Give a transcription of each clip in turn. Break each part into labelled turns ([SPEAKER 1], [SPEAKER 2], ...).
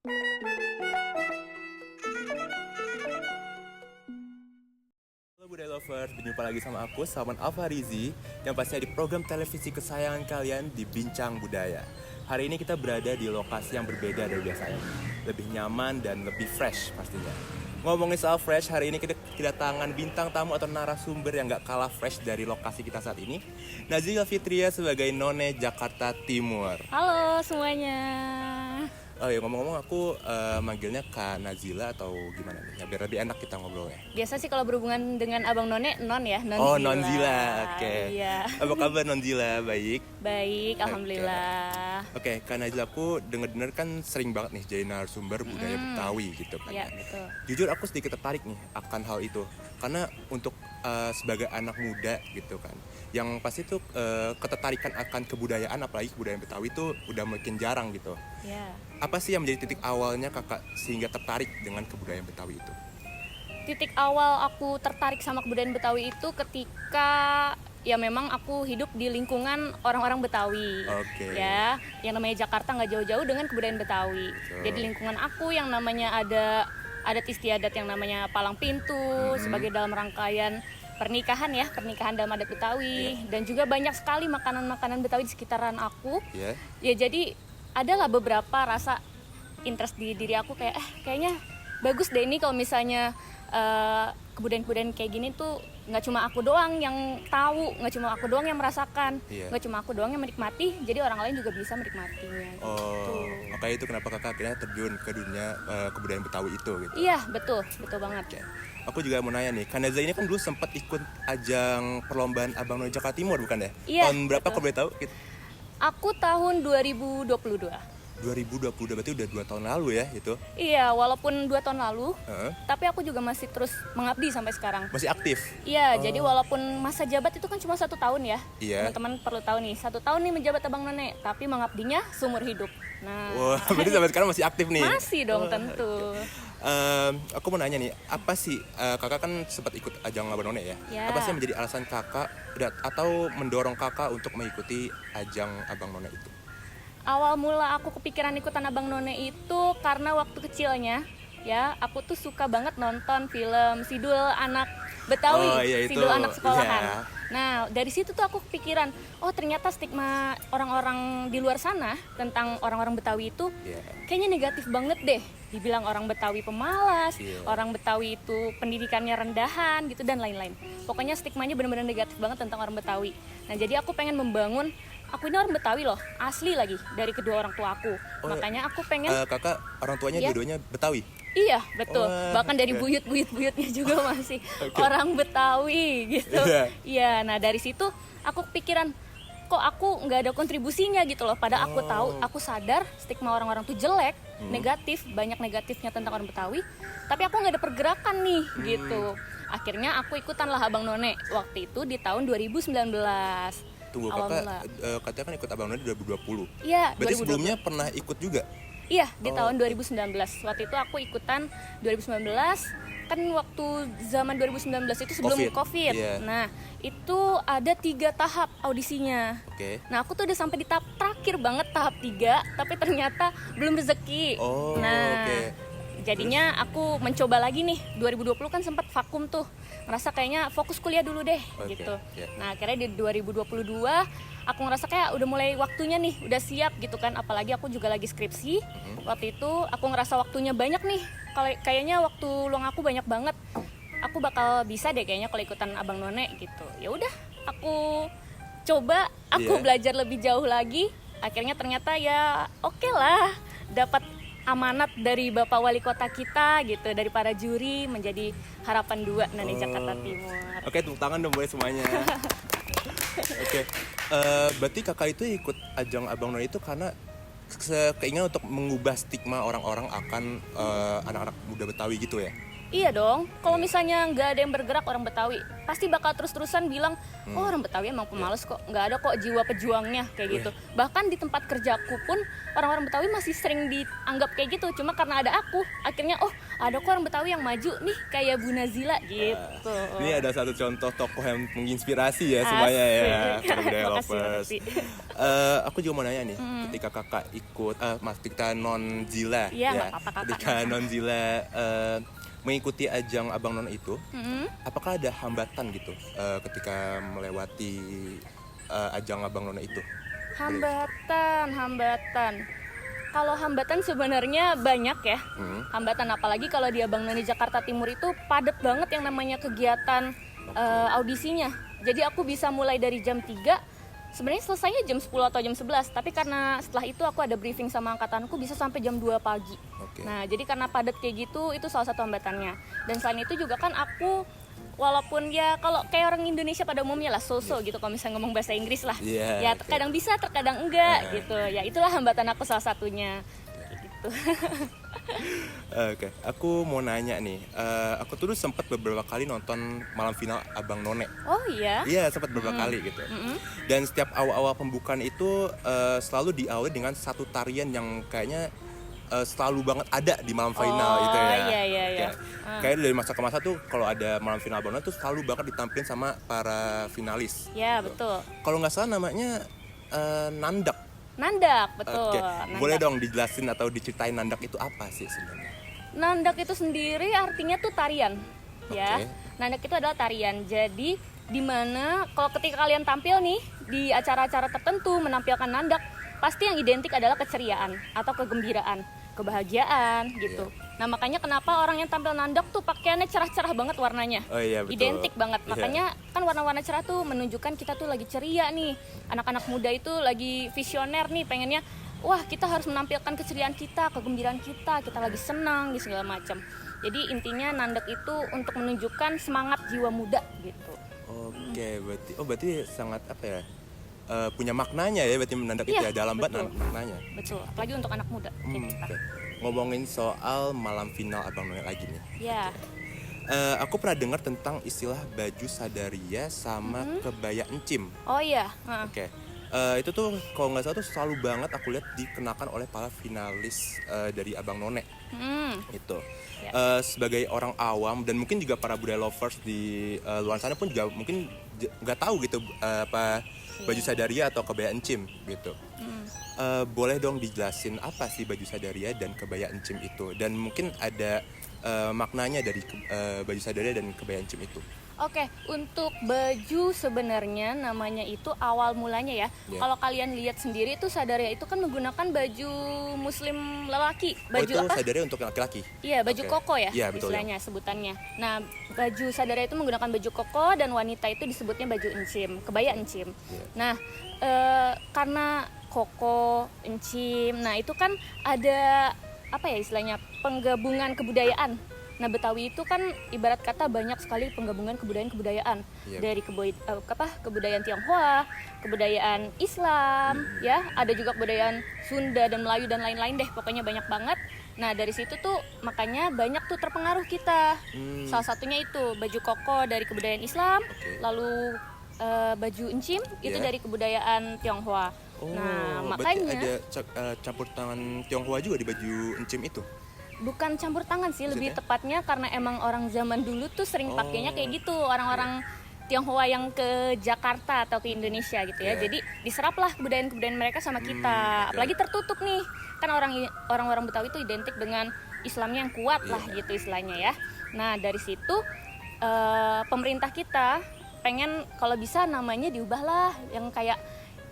[SPEAKER 1] Halo Budaya Lovers, berjumpa lagi sama aku, Salman Alfarizi, yang pastinya di program televisi kesayangan kalian di Bincang Budaya. Hari ini kita berada di lokasi yang berbeda dari biasanya, lebih nyaman dan lebih fresh pastinya. Ngomongin soal fresh, hari ini kita kedatangan bintang tamu atau narasumber yang gak kalah fresh dari lokasi kita saat ini, Nazila Fitria sebagai None Jakarta Timur.
[SPEAKER 2] Halo semuanya.
[SPEAKER 1] Oh ya, ngomong-ngomong aku manggilnya Kak Nazila atau gimana nih? Ya, biar lebih enak kita ngobrolnya.
[SPEAKER 2] Biasa sih kalau berhubungan dengan Abang None, Non ya, Non
[SPEAKER 1] Oh,
[SPEAKER 2] Zila.
[SPEAKER 1] Nonzila, oke.
[SPEAKER 2] Iya.
[SPEAKER 1] Apa kabar Nonzila? Baik.
[SPEAKER 2] Baik, alhamdulillah.
[SPEAKER 1] Oke, Kak Nazila, aku denger-denger kan sering banget nih jadi narasumber budaya Betawi gitu kan.
[SPEAKER 2] Iya, betul.
[SPEAKER 1] Jujur aku sedikit tertarik nih akan hal itu. Karena untuk sebagai anak muda gitu kan, yang pasti tuh ketertarikan akan kebudayaan, apalagi kebudayaan Betawi itu udah makin jarang gitu.
[SPEAKER 2] Ya.
[SPEAKER 1] Apa sih yang menjadi titik awalnya kakak sehingga tertarik dengan kebudayaan Betawi itu?
[SPEAKER 2] Titik awal aku tertarik sama kebudayaan Betawi itu ketika ya memang aku hidup di lingkungan orang-orang Betawi.
[SPEAKER 1] Oke.
[SPEAKER 2] Ya, yang namanya Jakarta nggak jauh-jauh dengan kebudayaan Betawi.
[SPEAKER 1] Betul.
[SPEAKER 2] Jadi lingkungan aku yang namanya ada adat istiadat yang namanya palang pintu sebagai dalam rangkaian pernikahan dalam adat Betawi, dan juga banyak sekali makanan-makanan Betawi di sekitaran aku.
[SPEAKER 1] Ya.
[SPEAKER 2] Ya jadi adalah beberapa rasa interest di diri aku kayak kayaknya bagus deh ini kalau misalnya kebudayaan-kebudayaan kayak gini tuh nggak cuma aku doang yang tahu, nggak cuma aku doang yang merasakan,
[SPEAKER 1] Iya.
[SPEAKER 2] nggak cuma aku doang yang menikmati, jadi orang lain juga bisa menikmatinya.
[SPEAKER 1] Oh, makanya itu kenapa kakak akhirnya terjun ke dunia kebudayaan Betawi itu gitu.
[SPEAKER 2] Iya betul banget.
[SPEAKER 1] Oke. Aku juga mau nanya nih, Kanaza ini kan dulu sempat ikut ajang perlombaan Abang None Jakarta Timur bukan ya?
[SPEAKER 2] Iya,
[SPEAKER 1] Tahun berapa
[SPEAKER 2] betul.
[SPEAKER 1] kalau boleh tahu?
[SPEAKER 2] Aku tahun 2022.
[SPEAKER 1] 2020, berarti udah 2 tahun lalu ya itu?
[SPEAKER 2] Iya, walaupun 2 tahun lalu,
[SPEAKER 1] Heeh.
[SPEAKER 2] tapi aku juga masih terus mengabdi sampai sekarang.
[SPEAKER 1] Masih aktif?
[SPEAKER 2] Iya, jadi walaupun masa jabat itu kan cuma 1 tahun ya.
[SPEAKER 1] Iya.
[SPEAKER 2] Teman-teman perlu tahu nih, 1 tahun nih menjabat Abang None, tapi mengabdinya seumur hidup. Nah,
[SPEAKER 1] Wah, berarti sampai sekarang masih aktif nih?
[SPEAKER 2] masih dong tentu.
[SPEAKER 1] Aku mau nanya nih, apa sih kakak kan sempat ikut ajang Abang None ya?
[SPEAKER 2] Ya.
[SPEAKER 1] Apa sih yang menjadi alasan kakak atau mendorong kakak untuk mengikuti ajang Abang None itu?
[SPEAKER 2] Awal mula aku kepikiran ikutan Abang None itu karena waktu kecilnya ya aku tuh suka banget nonton film Sidul Anak Betawi,
[SPEAKER 1] Oh, iya, itu.
[SPEAKER 2] Sidul Anak Sekolahan.
[SPEAKER 1] Iya.
[SPEAKER 2] Nah dari situ tuh aku kepikiran, oh ternyata stigma orang-orang di luar sana tentang orang-orang Betawi itu
[SPEAKER 1] Iya.
[SPEAKER 2] kayaknya negatif banget deh. Dibilang orang Betawi pemalas,
[SPEAKER 1] Iya.
[SPEAKER 2] orang Betawi itu pendidikannya rendahan gitu dan lain-lain. Pokoknya stigmanya benar-benar negatif banget tentang orang Betawi. Nah jadi aku pengen membangun, aku ini orang Betawi loh, asli lagi dari kedua orang tua aku.
[SPEAKER 1] Oh,
[SPEAKER 2] Makanya aku pengen,
[SPEAKER 1] kakak orang tuanya
[SPEAKER 2] Iya.
[SPEAKER 1] dua-duanya Betawi?
[SPEAKER 2] iya betul,
[SPEAKER 1] Wah,
[SPEAKER 2] bahkan dari
[SPEAKER 1] oke.
[SPEAKER 2] buyut-buyutnya juga masih
[SPEAKER 1] Oke.
[SPEAKER 2] orang Betawi gitu.
[SPEAKER 1] Iya.
[SPEAKER 2] Iya, nah dari situ aku kepikiran, kok aku nggak ada kontribusinya gitu loh. Padahal aku tahu, aku sadar stigma orang-orang tuh jelek, negatif, banyak negatifnya tentang orang Betawi. Tapi aku nggak ada pergerakan nih gitu. Akhirnya aku ikutan lah Abang None waktu itu di tahun 2019.
[SPEAKER 1] Tunggu,
[SPEAKER 2] Awal
[SPEAKER 1] kakak
[SPEAKER 2] mula.
[SPEAKER 1] katanya kan ikut Abang None 2020.
[SPEAKER 2] Iya,
[SPEAKER 1] Berarti
[SPEAKER 2] 2020.
[SPEAKER 1] sebelumnya pernah ikut juga?
[SPEAKER 2] Iya, di tahun 2019. Waktu itu aku ikutan 2019. Kan waktu zaman 2019 itu sebelum COVID.
[SPEAKER 1] Iya.
[SPEAKER 2] Nah, itu ada 3 tahap audisinya.
[SPEAKER 1] Oke.
[SPEAKER 2] Nah, aku tuh udah sampai di tahap terakhir banget, tahap 3, tapi ternyata belum rezeki.
[SPEAKER 1] Oh,
[SPEAKER 2] Nah,
[SPEAKER 1] oke.
[SPEAKER 2] jadinya aku mencoba lagi nih. 2020 kan sempat vakum tuh. Ngerasa kayaknya fokus kuliah dulu deh
[SPEAKER 1] Oke,
[SPEAKER 2] gitu.
[SPEAKER 1] ya.
[SPEAKER 2] Nah, akhirnya di 2022 aku ngerasa kayak udah mulai waktunya nih, udah siap gitu kan. Apalagi aku juga lagi skripsi. Waktu itu aku ngerasa waktunya banyak nih. Kalau kayaknya waktu luang aku banyak banget. Aku bakal bisa deh kayaknya kalau ikutan Abang None gitu. Ya udah, aku coba, aku
[SPEAKER 1] Iya.
[SPEAKER 2] belajar lebih jauh lagi. Akhirnya ternyata ya oke lah, dapat amanat dari Bapak Wali Kota kita gitu, dari para juri menjadi harapan 2 None Jakarta Timur.
[SPEAKER 1] Oke, tepuk tangan dong boleh semuanya. Oke, berarti kakak itu ikut ajang Abang None itu karena keinginan untuk mengubah stigma orang-orang akan anak-anak muda Betawi gitu ya?
[SPEAKER 2] Iya dong, kalau misalnya nggak ada yang bergerak orang Betawi, pasti bakal terus-terusan bilang, oh orang Betawi emang pemalas kok, nggak ada kok jiwa pejuangnya kayak gitu. Bahkan di tempat kerjaku pun orang-orang Betawi masih sering dianggap kayak gitu, cuma karena ada aku, akhirnya oh ada kok orang Betawi yang maju nih kayak Bu Nazila gitu.
[SPEAKER 1] Ini ada satu contoh tokoh yang menginspirasi ya semuanya ya, para budaya
[SPEAKER 2] Makasih,
[SPEAKER 1] lovers.
[SPEAKER 2] makasih.
[SPEAKER 1] Aku juga mau nanya nih, ketika kakak ikut, ketika non Zila,
[SPEAKER 2] Iya, nggak apa-apa, kakak.
[SPEAKER 1] ketika non Zila mengikuti ajang Abang None itu, apakah ada hambatan gitu ketika melewati ajang Abang None itu?
[SPEAKER 2] Hambatan. Kalau hambatan sebenarnya banyak ya. Hambatan apalagi kalau di Abang None Jakarta Timur itu padat banget yang namanya kegiatan audisinya. Jadi aku bisa mulai dari jam 3, sebenarnya selesainya jam 10 atau jam 11, tapi karena setelah itu aku ada briefing sama angkatanku bisa sampai jam 2 pagi. Nah, jadi karena padat kayak gitu, itu salah satu hambatannya. Dan selain itu juga kan aku, walaupun ya kalau kayak orang Indonesia pada umumnya lah, so-so gitu kalau misalnya ngomong bahasa Inggris lah. Ya terkadang bisa, terkadang enggak gitu. Ya itulah hambatan aku salah satunya. Gitu.
[SPEAKER 1] Oke, aku mau nanya nih, aku tuh sempat beberapa kali nonton malam final Abang None.
[SPEAKER 2] Oh iya?
[SPEAKER 1] Iya, sempat beberapa kali gitu. Dan setiap awal-awal pembukaan itu selalu diawali dengan satu tarian yang kayaknya selalu banget ada di malam final gitu ya.
[SPEAKER 2] Iya.
[SPEAKER 1] Kayak dari masa ke masa tuh kalau ada malam final Abang None tuh selalu banget ditampilin sama para finalis.
[SPEAKER 2] Ya,
[SPEAKER 1] gitu.
[SPEAKER 2] betul.
[SPEAKER 1] Kalau nggak salah namanya Nandak.
[SPEAKER 2] Nandak, betul.
[SPEAKER 1] Oke.
[SPEAKER 2] Nandak.
[SPEAKER 1] Boleh dong dijelasin atau diceritain Nandak itu apa sih sebenarnya?
[SPEAKER 2] Nandak itu sendiri artinya tuh tarian, ya.
[SPEAKER 1] Oke.
[SPEAKER 2] Nandak itu adalah tarian. Jadi di mana kalau ketika kalian tampil nih di acara-acara tertentu menampilkan nandak, pasti yang identik adalah keceriaan atau kegembiraan, kebahagiaan gitu. Nah makanya kenapa orang yang tampil nandak tuh pakaiannya cerah-cerah banget warnanya.
[SPEAKER 1] Oh iya, betul.
[SPEAKER 2] Identik banget.
[SPEAKER 1] Iya.
[SPEAKER 2] Makanya kan warna-warna cerah tuh menunjukkan kita tuh lagi ceria nih. Anak-anak muda itu lagi visioner nih, pengennya wah kita harus menampilkan keceriaan kita, kegembiraan kita lagi senang di segala macam. Jadi intinya nandak itu untuk menunjukkan semangat jiwa muda gitu.
[SPEAKER 1] Oke, berarti sangat apa ya? Punya maknanya ya berarti nandak itu
[SPEAKER 2] Iya,
[SPEAKER 1] ya, dalam banget
[SPEAKER 2] betul.
[SPEAKER 1] maknanya.
[SPEAKER 2] Betul, apalagi untuk anak muda kayak kita.
[SPEAKER 1] Oke. Ngomongin soal malam final Abang None lagi nih.
[SPEAKER 2] Ya,
[SPEAKER 1] Aku pernah dengar tentang istilah baju sadaria sama kebaya encim.
[SPEAKER 2] oh iya.
[SPEAKER 1] Oke. Itu tuh kalau nggak salah tuh selalu banget aku lihat dikenakan oleh para finalis dari Abang None. Itu.
[SPEAKER 2] Ya.
[SPEAKER 1] Sebagai orang awam dan mungkin juga para budaya lovers di luar sana pun juga mungkin nggak tahu gitu apa baju sadaria atau kebaya encim gitu. Boleh dong dijelasin apa sih baju sadaria dan kebaya encim itu, dan mungkin ada maknanya dari baju sadaria dan kebaya encim itu.
[SPEAKER 2] Oke, untuk baju sebenarnya namanya itu awal mulanya ya.
[SPEAKER 1] Yeah.
[SPEAKER 2] Kalau kalian lihat sendiri itu sadaria itu kan menggunakan baju muslim lelaki, baju
[SPEAKER 1] itu
[SPEAKER 2] apa?
[SPEAKER 1] sadaria untuk laki-laki?
[SPEAKER 2] Iya, baju
[SPEAKER 1] Oke.
[SPEAKER 2] koko ya,
[SPEAKER 1] Iya, betul,
[SPEAKER 2] istilahnya sebutannya. Nah, baju sadaria itu menggunakan baju koko dan wanita itu disebutnya baju encim, kebaya encim.
[SPEAKER 1] Iya.
[SPEAKER 2] Nah, karena koko, encim, nah itu kan ada apa ya istilahnya penggabungan kebudayaan. Nah, Betawi itu kan ibarat kata banyak sekali penggabungan kebudayaan-kebudayaan.
[SPEAKER 1] Yep.
[SPEAKER 2] Dari kebudayaan Tionghoa, kebudayaan Islam, ya, ada juga kebudayaan Sunda dan Melayu dan lain-lain deh, pokoknya banyak banget. Nah, dari situ tuh makanya banyak tuh terpengaruh kita. Salah satunya itu baju koko dari kebudayaan Islam,
[SPEAKER 1] Oke.
[SPEAKER 2] lalu baju encim itu
[SPEAKER 1] Yeah.
[SPEAKER 2] dari kebudayaan Tionghoa. Nah,
[SPEAKER 1] berarti
[SPEAKER 2] makanya
[SPEAKER 1] ada campur tangan Tionghoa juga di baju encim itu.
[SPEAKER 2] bukan campur tangan sih, lebih
[SPEAKER 1] Maksudnya?
[SPEAKER 2] tepatnya karena emang orang zaman dulu tuh sering pakainya kayak gitu, orang-orang Tionghoa yang ke Jakarta atau ke Indonesia gitu ya.
[SPEAKER 1] Iya.
[SPEAKER 2] Jadi diseraplah kebudayaan-kebudayaan mereka sama kita.
[SPEAKER 1] Oke.
[SPEAKER 2] Apalagi tertutup nih. Kan orang-orang Betawi itu identik dengan Islamnya yang kuat lah
[SPEAKER 1] Iya.
[SPEAKER 2] gitu istilahnya ya. Nah, dari situ pemerintah kita pengen kalau bisa namanya diubahlah yang kayak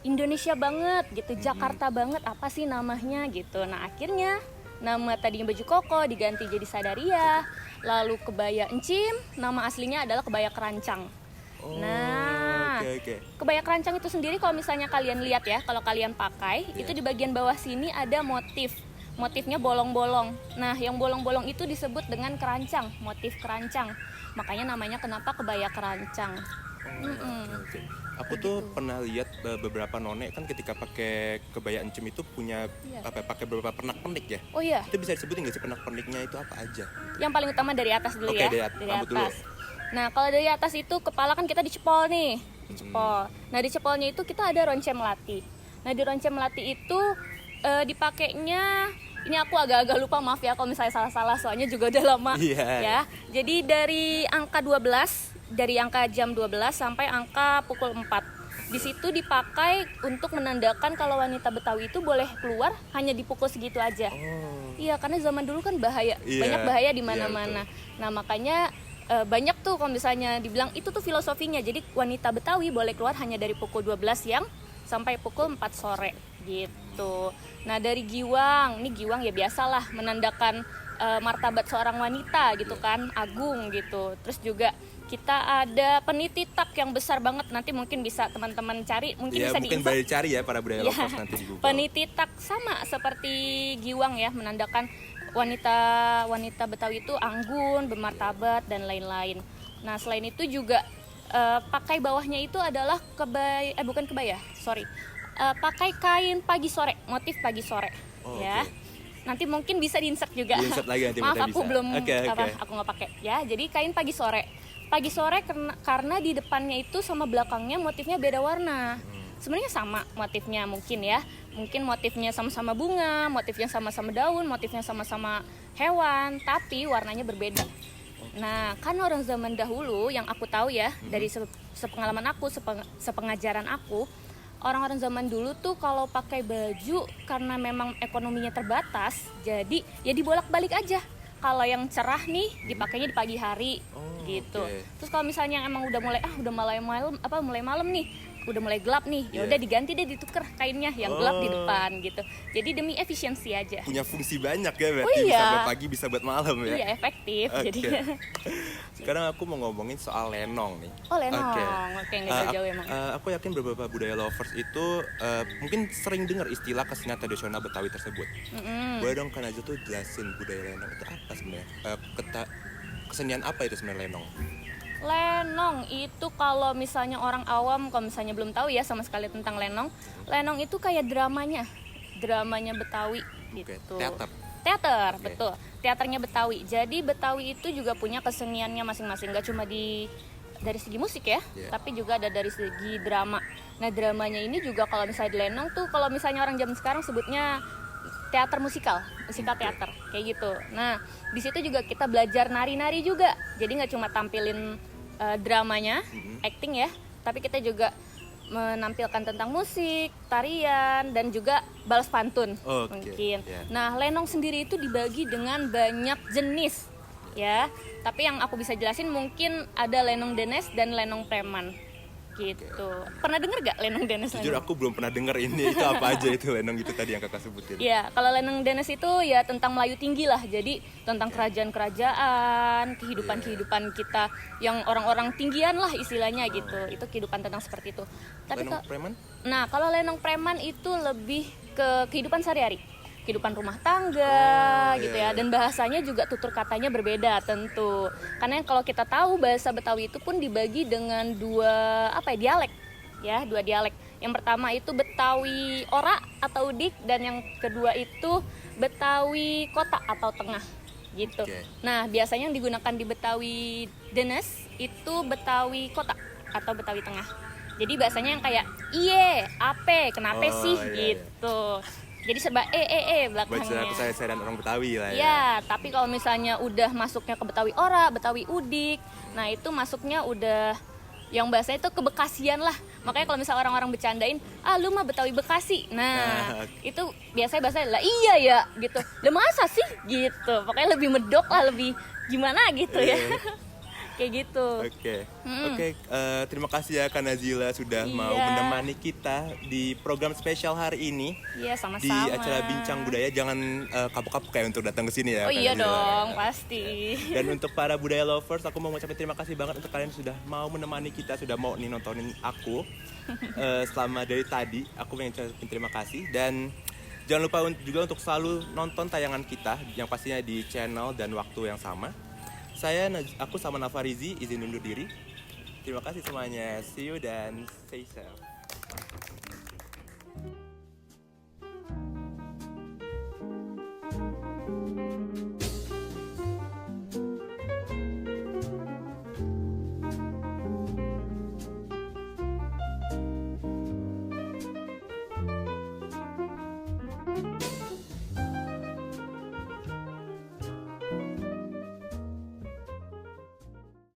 [SPEAKER 2] Indonesia banget gitu, Jakarta banget, apa sih namanya gitu. Nah, akhirnya nama tadinya baju koko diganti jadi sadaria, lalu kebaya encim, nama aslinya adalah kebaya kerancang. Nah,
[SPEAKER 1] Oke.
[SPEAKER 2] kebaya kerancang itu sendiri kalau misalnya kalian lihat ya, kalau kalian pakai,
[SPEAKER 1] Iya.
[SPEAKER 2] itu di bagian bawah sini ada motifnya bolong-bolong. Nah, yang bolong-bolong itu disebut dengan kerancang, motif kerancang. Makanya namanya kenapa kebaya kerancang.
[SPEAKER 1] Oke. Aku tuh pernah lihat beberapa none kan ketika pakai kebaya encem itu punya
[SPEAKER 2] Iya.
[SPEAKER 1] pakai beberapa pernak-pernik ya.
[SPEAKER 2] Oh iya,
[SPEAKER 1] Itu bisa disebutin nggak sih pernak-perniknya itu apa aja?
[SPEAKER 2] yang paling utama dari atas dulu
[SPEAKER 1] Oke,
[SPEAKER 2] ya.
[SPEAKER 1] dari rambut dulu.
[SPEAKER 2] Nah, kalau dari atas itu kepala kan kita dicepol nih. Dicepol. Nah, di cepolnya itu kita ada ronce melati. Nah, di ronce melati itu dipakainya, ini aku agak-agak lupa, maaf ya kalau misalnya salah-salah, soalnya juga udah lama.
[SPEAKER 1] Iya.
[SPEAKER 2] Ya. Jadi dari angka 12, dari angka jam 12 sampai angka pukul 4. Di situ dipakai untuk menandakan kalau wanita Betawi itu boleh keluar hanya di pukul segitu aja.
[SPEAKER 1] Oh.
[SPEAKER 2] Iya, karena zaman dulu kan bahaya,
[SPEAKER 1] Iya,
[SPEAKER 2] banyak bahaya di
[SPEAKER 1] iya,
[SPEAKER 2] mana-mana. Nah, makanya banyak tuh kalau misalnya dibilang itu tuh filosofinya. Jadi wanita Betawi boleh keluar hanya dari pukul 12 siang sampai pukul 4 sore gitu. Nah, dari giwang, ini giwang ya biasalah menandakan martabat seorang wanita gitu kan, agung gitu. Terus juga kita ada peniti tak yang besar banget, nanti mungkin bisa teman-teman cari, mungkin
[SPEAKER 1] Ya,
[SPEAKER 2] bisa
[SPEAKER 1] mungkin
[SPEAKER 2] di-info.
[SPEAKER 1] boleh cari ya para budaya
[SPEAKER 2] Ya,
[SPEAKER 1] lovers nanti di Google.
[SPEAKER 2] peniti tak sama seperti giwang ya, menandakan wanita Betawi itu anggun, bermartabat dan lain-lain. Nah, selain itu juga pakai bawahnya itu adalah bukan kebaya, sorry. Pakai kain pagi sore, motif pagi sore.
[SPEAKER 1] Oh,
[SPEAKER 2] Ya.
[SPEAKER 1] oke.
[SPEAKER 2] Nanti mungkin bisa di-insert juga.
[SPEAKER 1] Di-insert lagi nanti
[SPEAKER 2] Maaf,
[SPEAKER 1] kita
[SPEAKER 2] aku
[SPEAKER 1] bisa.
[SPEAKER 2] belum
[SPEAKER 1] Oke.
[SPEAKER 2] aku nggak pakai. Ya, jadi kain pagi sore. Pagi sore karena di depannya itu sama belakangnya motifnya beda warna. Sebenarnya sama motifnya mungkin ya. Mungkin motifnya sama-sama bunga, motifnya sama-sama daun, motifnya sama-sama hewan, tapi warnanya berbeda. Nah, kan orang zaman dahulu yang aku tahu ya, dari sepengalaman aku, sepengajaran aku, orang-orang zaman dulu tuh kalau pakai baju karena memang ekonominya terbatas, jadi ya dibolak-balik aja. Kalau yang cerah nih dipakainya di pagi hari gitu.
[SPEAKER 1] oke.
[SPEAKER 2] Terus kalau misalnya emang udah mulai malam nih, udah mulai gelap nih, ya
[SPEAKER 1] Iya.
[SPEAKER 2] udah diganti deh, dituker kainnya yang gelap di
[SPEAKER 1] Oh.
[SPEAKER 2] depan gitu. Jadi demi efisiensi aja.
[SPEAKER 1] Punya fungsi banyak ya berarti,
[SPEAKER 2] Oh, iya.
[SPEAKER 1] bisa buat pagi bisa buat malam ya.
[SPEAKER 2] Iya, efektif.
[SPEAKER 1] Oke.
[SPEAKER 2] Jadi
[SPEAKER 1] Sekarang aku mau ngomongin soal lenong nih.
[SPEAKER 2] oh, lenong.
[SPEAKER 1] Oke.
[SPEAKER 2] Oke, nggak jauh-jauh emang.
[SPEAKER 1] Aku yakin beberapa budaya lovers itu mungkin sering dengar istilah kesenian tradisional Betawi tersebut. Boleh dong Kak Najwa tuh jelasin budaya lenong itu apa sebenarnya? Kesenian apa itu sebenarnya lenong?
[SPEAKER 2] Lenong itu kalau misalnya orang awam, kalau misalnya belum tahu ya sama sekali tentang lenong, lenong itu kayak dramanya Betawi
[SPEAKER 1] Oke,
[SPEAKER 2] gitu.
[SPEAKER 1] Oke.
[SPEAKER 2] Teater, betul. Teaternya Betawi. Jadi Betawi itu juga punya keseniannya masing-masing, gak cuma dari segi musik ya,
[SPEAKER 1] Yeah.
[SPEAKER 2] tapi juga ada dari segi drama. Nah, dramanya ini juga kalau misalnya di lenong tuh, kalau misalnya orang zaman sekarang sebutnya teater musikal teater kayak gitu. Nah, di situ juga kita belajar nari-nari juga. Jadi nggak cuma tampilin dramanya, acting ya, tapi kita juga menampilkan tentang musik, tarian, dan juga balas pantun
[SPEAKER 1] Oke,
[SPEAKER 2] mungkin.
[SPEAKER 1] ya.
[SPEAKER 2] Nah, lenong sendiri itu dibagi dengan banyak jenis ya. Tapi yang aku bisa jelasin mungkin ada lenong denes dan lenong preman gitu. Pernah denger gak lenong denes?
[SPEAKER 1] Jujur aku belum pernah denger ini, itu apa aja itu lenong itu tadi yang kakak sebutin.
[SPEAKER 2] Ya, kalau lenong denes itu ya tentang Melayu tinggi lah. Jadi tentang kerajaan-kerajaan, kehidupan kita yang orang-orang tinggian lah istilahnya gitu. Itu kehidupan tentang seperti itu. Tapi
[SPEAKER 1] Lenong preman?
[SPEAKER 2] nah, kalau lenong preman itu lebih ke kehidupan sehari-hari. Kehidupan rumah tangga gitu
[SPEAKER 1] iya, iya.
[SPEAKER 2] ya, dan bahasanya juga tutur katanya berbeda tentu, karena kalau kita tahu bahasa Betawi itu pun dibagi dengan dua dialek ya, dua dialek. Yang pertama itu Betawi ora atau dik, dan yang kedua itu Betawi kota atau tengah gitu.
[SPEAKER 1] Oke.
[SPEAKER 2] Nah, biasanya yang digunakan di Betawi denes itu Betawi kota atau Betawi tengah. Jadi bahasanya yang kayak iye, ape, kenapa
[SPEAKER 1] Oh,
[SPEAKER 2] sih
[SPEAKER 1] iya, iya.
[SPEAKER 2] gitu. Jadi serba belakangnya.
[SPEAKER 1] Baca saya dan orang Betawi lah ya.
[SPEAKER 2] Ya, tapi kalau misalnya udah masuknya ke Betawi ora, Betawi udik, nah itu masuknya udah yang bahasanya itu kebekasian lah. Makanya kalau misalnya orang-orang bercandain, lu mah Betawi Bekasi. Nah, itu biasanya bahasanya lah iya ya gitu. Lah masa sih gitu. Pokoknya lebih medok lah, lebih gimana gitu ya. Kayak gitu.
[SPEAKER 1] Oke, terima kasih ya Kak Nazila sudah mau
[SPEAKER 2] Iya.
[SPEAKER 1] menemani kita di program spesial hari ini
[SPEAKER 2] Iya,
[SPEAKER 1] di
[SPEAKER 2] sama-sama.
[SPEAKER 1] acara Bincang Budaya. Jangan kapok-kapok kayak untuk datang ke sini ya.
[SPEAKER 2] Oh
[SPEAKER 1] Kak
[SPEAKER 2] iya
[SPEAKER 1] Nazila.
[SPEAKER 2] dong, pasti.
[SPEAKER 1] Dan untuk para budaya lovers, aku mau ngucapin terima kasih banget untuk kalian sudah mau menemani kita, sudah mau nih nontonin aku selama dari tadi. Aku pengen ngucapin terima kasih, dan jangan lupa juga untuk selalu nonton tayangan kita yang pastinya di channel dan waktu yang sama. Aku sama Nafarizi izin undur diri. Terima kasih semuanya. See you dan stay safe.